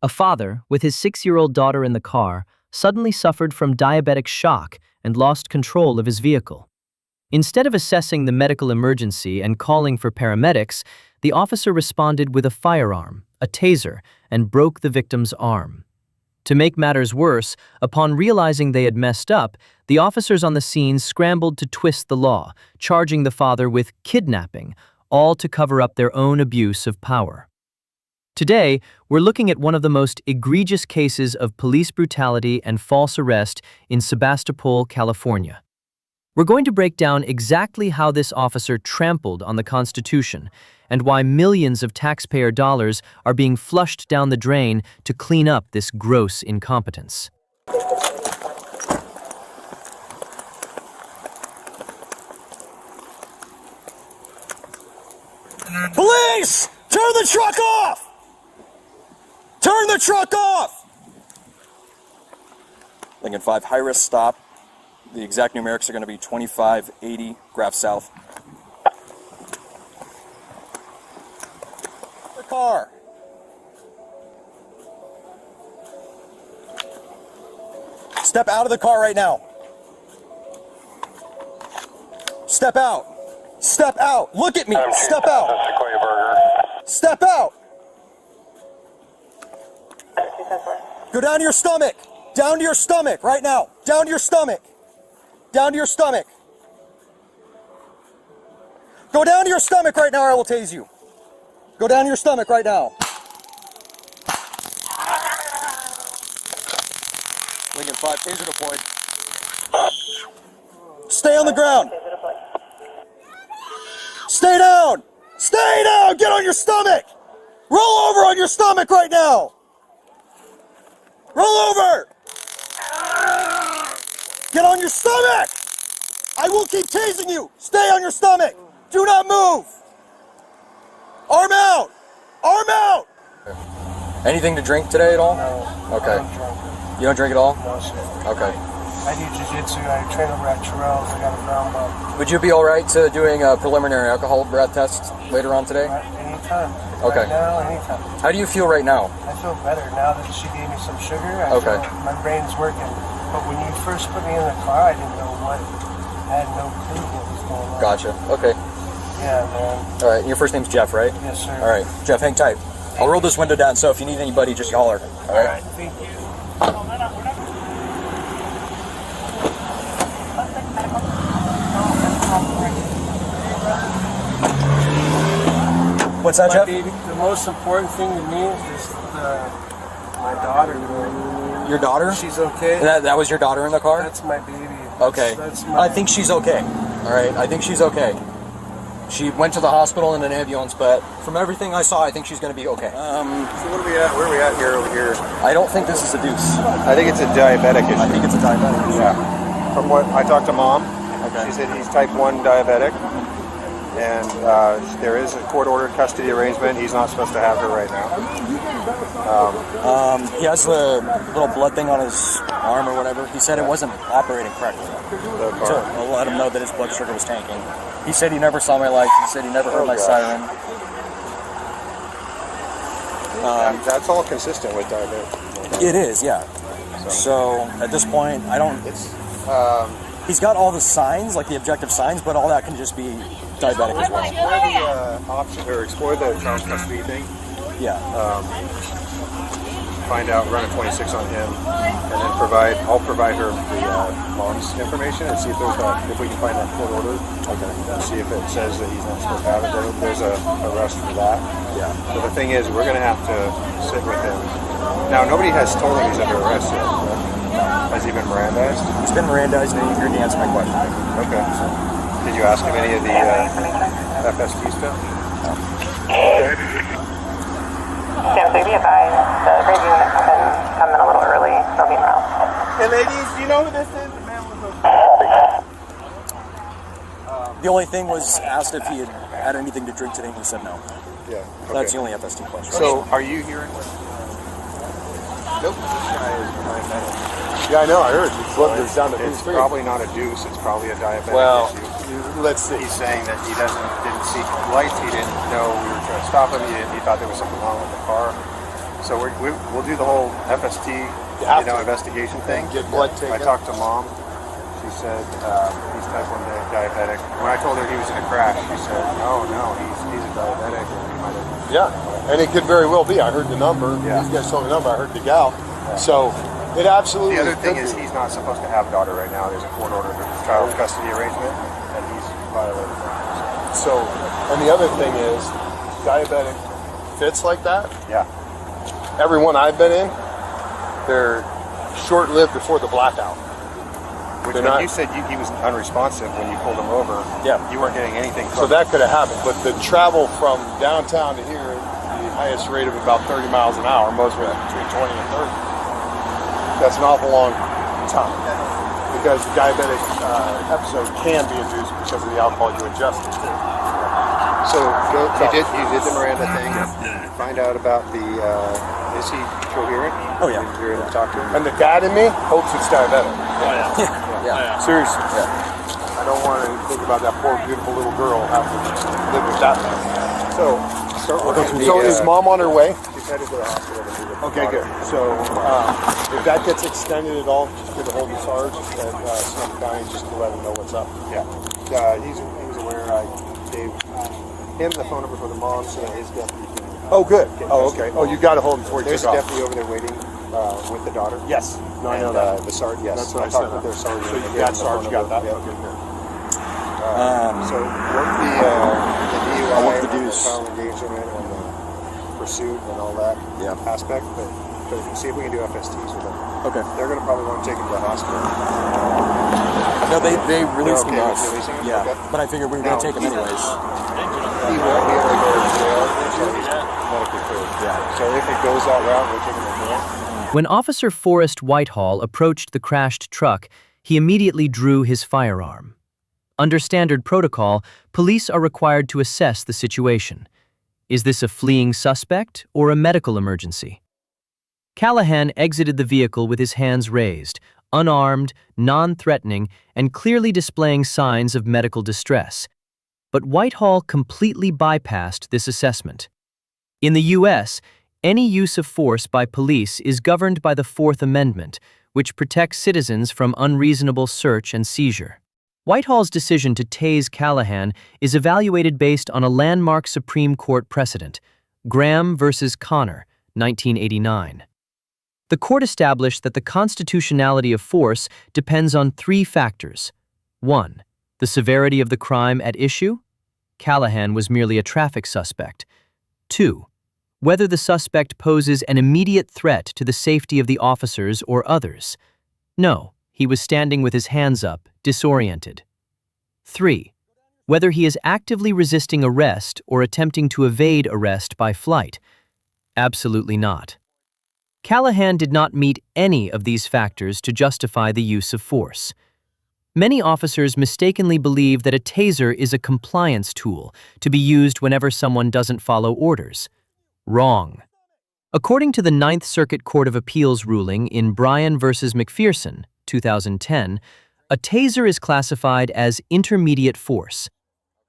A father, with his 6-year-old daughter in the car, suddenly suffered from diabetic shock and lost control of his vehicle. Instead of assessing the medical emergency and calling for paramedics, the officer responded with a firearm, a taser, and broke the victim's arm. To make matters worse, upon realizing they had messed up, the officers on the scene scrambled to twist the law, charging the father with kidnapping, all to cover up their own abuse of power. Today, we're looking at one of the most egregious cases of police brutality and false arrest in Sebastopol, California. We're going to break down exactly how this officer trampled on the Constitution and why millions of taxpayer dollars are being flushed down the drain to clean up this gross incompetence. Police! Turn the truck off! Turn the truck off! Lincoln 5, high-risk stop. The exact numerics are going to be 2580 Graf South. The car. Step out of the car right now. Step out. Step out. Look at me. Step out. Step out. Go down to your stomach. Down to your stomach right now. Down to your stomach. Down to your stomach. Go down to your stomach right now or I will tase you. Go down to your stomach right now. Lincoln 5, taser deployed. Stay on the ground. Stay down. Stay down. Get on your stomach. Roll over on your stomach right now. Roll over. Get on your stomach! I will keep tasing you! Stay on your stomach! Do not move! Arm out! Arm out! Anything to drink today at all? No. Okay. I don't drink. You don't drink at all? No, sir. Okay. I do jiu-jitsu. I train over at Terrell's. I got a brown belt. Would you be alright to doing a preliminary alcohol breath test later on today? Anytime. Okay. Right now, anytime. How do you feel right now? I feel better now that she gave me some sugar. I Okay. feel my brain's working. But when you first put me in the car, I didn't know what. I had no clue what was going on. Gotcha. Okay. Yeah, man. Alright, your first name's Jeff, right? Yes, sir. Alright, Jeff, hang tight. I'll roll this window down, so if you need anybody, just holler. Alright? Thank you. What's that, Jeff? The most important thing to me is my daughter. Your daughter? She's okay. That was your daughter in the car? That's my baby. Okay. I think she's okay. Alright, I think she's okay. She went to the hospital in an ambulance, but from everything I saw, I think she's going to be okay. So what are we at? Where are we at here over here? I don't think this is a deuce. I think it's a diabetic issue. I think it's a diabetic issue. Yeah. From what I talked to Mom, Okay. she said he's type 1 diabetic, and there is a court-ordered custody arrangement. He's not supposed to have her right now. He has the little blood thing on his arm or whatever. He said it wasn't operating correctly. So I'll let him know that his blood sugar was tanking. He said he never saw my lights. He said he never heard my siren. That's all consistent with diabetes. It is, yeah. So at this point, I don't. He's got all the signs, like the objective signs, but all that can just be diabetic as well. Explore the child custody thing. Yeah. Find out, run a 26 on him, and then I'll provide her the mom's information and see if we can find that court order. Okay. And see if it says that he's not supposed to have it. There's a arrest for that. Yeah. But the thing is, we're going to have to sit with him. Now, nobody has told him he's under arrest yet. Has he been Mirandized? He's been Mirandized, and you're going to answer my question. Okay. Did you ask him any of the FST stuff? No. Okay. Sam, so be advised, the review unit can come in a little early. They'll be around. Hey, ladies, do you know who this is? The man was okay. The only thing was asked if he had anything to drink today, and he said no. Yeah. Okay. That's the only FST question. So, are you hearing what? Nope. This guy is behind metal. Yeah, I know. I heard. It's probably not a deuce. It's probably a diabetic issue. Let's see. He's saying that he didn't see lights. He didn't know we were trying to stop him. He thought there was something wrong with the car. So we'll do the whole FST, investigation thing. Get blood taken. I talked to Mom. She said he's type 1 diabetic. When I told her he was in a crash, she said, no, he's a diabetic. Yeah, and it could very well be. I heard the number. Yeah. These guys told me the number. I heard the gal. Yeah. So it absolutely. The other thing could is be. he's not supposed to have a daughter right now. There's a court order for child custody arrangement, and he's violated that. So, and the other thing is, diabetic fits like that. Yeah. Everyone I've been in, they're short-lived before the blackout. Which when you said he was unresponsive when you pulled him over, you weren't getting anything from So that could have happened. But the travel from downtown to here, the highest rate of about 30 miles an hour, most of it between 20 and 30. That's an awful long time. Because the diabetic episode can be induced because of the alcohol you ingested too. So you did the Miranda thing. Find out about the. Is he coherent? Oh yeah. You're able to talk to him. And the dad in me hopes it's diabetic. Yeah. Seriously. Yeah. I don't want to think about that poor beautiful little girl having to live with that. So is Mom on her way? She's headed to the hospital. Okay, good. So if that gets extended at all, just get a hold of Sarge at Snow County just to let him know what's up. Yeah. He was aware. I gave him the phone number for the mom so that his deputy can. Oh, good. Oh, okay. Oh, you got to hold him before he There's took a off. deputy over there waiting with the daughter. Yes. No, I know and, that. The sergeant. Yes. That's what I talked said. with their sergeant. So you and got gave him the Sarge, phone got that? number. Okay, good. So work the DUI, I'll work the and dues. foul engagement, and the pursuit, and all that aspect. But see if we can do FSTs with them. Okay. They're going to probably want to take him to the hospital. No, they released okay him with us. releasing him? Yeah, Okay. but I figured we were going to take him anyways. He won't be able to go to jail until he's medically cleared. Yeah. So if it goes that route, we'll take him to jail. When Officer Forrest Whitehall approached the crashed truck, he immediately drew his firearm. Under standard protocol, police are required to assess the situation. Is this a fleeing suspect or a medical emergency? Callahan exited the vehicle with his hands raised, unarmed, non-threatening, and clearly displaying signs of medical distress. But Whitehall completely bypassed this assessment. In the U.S., any use of force by police is governed by the Fourth Amendment, which protects citizens from unreasonable search and seizure. Whitehall's decision to tase Callahan is evaluated based on a landmark Supreme Court precedent, Graham v. Connor, 1989. The court established that the constitutionality of force depends on three factors. 1. The severity of the crime at issue. Callahan was merely a traffic suspect. 2. Whether the suspect poses an immediate threat to the safety of the officers or others. No, he was standing with his hands up, disoriented. 3. Whether he is actively resisting arrest or attempting to evade arrest by flight. Absolutely not. Callahan did not meet any of these factors to justify the use of force. Many officers mistakenly believe that a taser is a compliance tool to be used whenever someone doesn't follow orders. Wrong. According to the Ninth Circuit Court of Appeals ruling in Bryan v. McPherson, 2010, a taser is classified as intermediate force.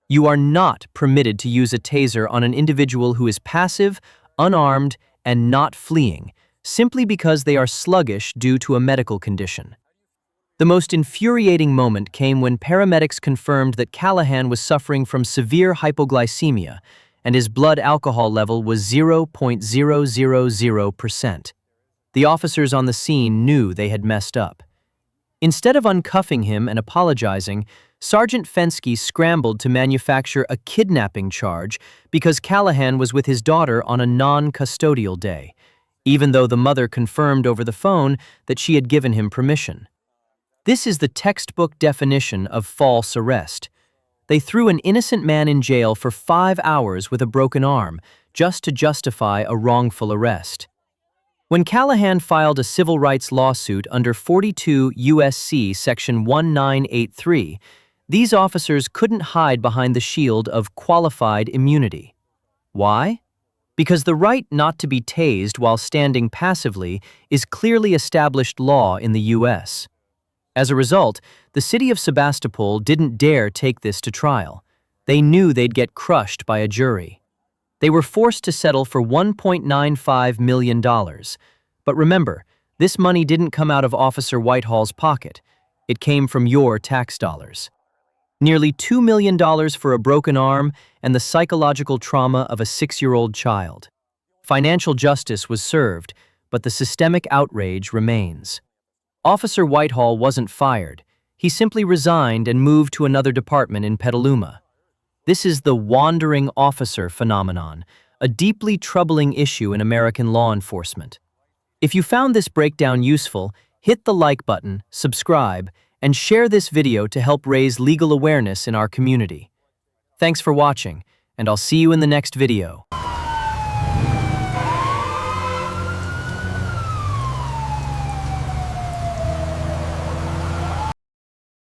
You are not permitted to use a taser on an individual who is passive, unarmed, and not fleeing, simply because they are sluggish due to a medical condition. The most infuriating moment came when paramedics confirmed that Callahan was suffering from severe hypoglycemia and his blood alcohol level was 0.000%. The officers on the scene knew they had messed up. Instead of uncuffing him and apologizing, Sergeant Fensky scrambled to manufacture a kidnapping charge because Callahan was with his daughter on a non-custodial day, even though the mother confirmed over the phone that she had given him permission. This is the textbook definition of false arrest. They threw an innocent man in jail for 5 hours with a broken arm just to justify a wrongful arrest. When Callahan filed a civil rights lawsuit under 42 U.S.C. Section 1983, these officers couldn't hide behind the shield of qualified immunity. Why? Because the right not to be tased while standing passively is clearly established law in the U.S. As a result, the city of Sebastopol didn't dare take this to trial. They knew they'd get crushed by a jury. They were forced to settle for $1.95 million. But remember, this money didn't come out of Officer Whitehall's pocket. It came from your tax dollars. Nearly $2 million for a broken arm and the psychological trauma of a 6-year-old child. Financial justice was served, but the systemic outrage remains. Officer Whitehall wasn't fired. He simply resigned and moved to another department in Petaluma. This is the wandering officer phenomenon, a deeply troubling issue in American law enforcement. If you found this breakdown useful, hit the like button, subscribe, and share this video to help raise legal awareness in our community. Thanks for watching, and I'll see you in the next video.